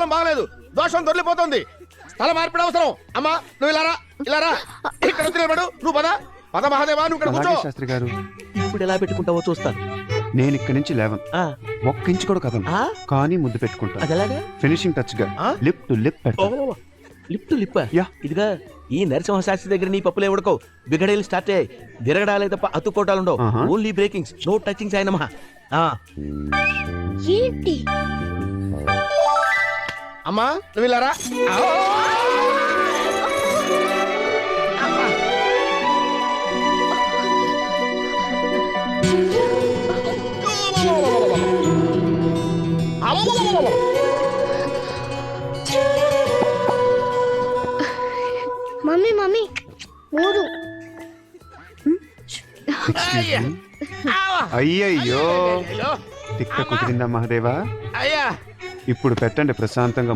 సందర్భం బాగలేదు, దోషం దొరికిపోతుంది. స్థల మార్పిడి అవసరం. అమ్మా నువ్వు ఇలారా ఇక్కడ వచ్చి నిలబడు. నువ్వు పద పద మహాదేవా, నువ్వు ఇక్కడ కూర్చో. శాస్త్రి గారు ఇప్పుడు ఎలా పెట్టుకుంటావో చూస్తాను. నేను ఇక్కడి నుంచి లేవను, ఒక్క ఇంచు కూడా కదను, కానీ ముద్దు పెట్టుకుంటా. అదెలాగా? ఫినిషింగ్ టచ్ గా లిప్ టు లిప్ పెట్టా. Lip to lip. ఇదిగా ఈ నరసింహ శాస్త్రి దగ్గర నీ పప్పులే ఉడకవు. బిగడేలు స్టార్ట్ అయ్యాయి. బిరగడాలే తప్ప అతుక్కోటాలు ఉండవు. ఓన్లీ బ్రేకింగ్స్, నో టచింగ్స్ ఆయనమా. ఏంటి అమ్మా నువ్వు ఇలారా. మమ్మీ మమ్మీ మూడు. అయ్యయ్యో తిక్క కుదిరిందా మహాదేవా? అయ్యా ఇప్పుడు పెట్టండి ప్రశాంతంగా.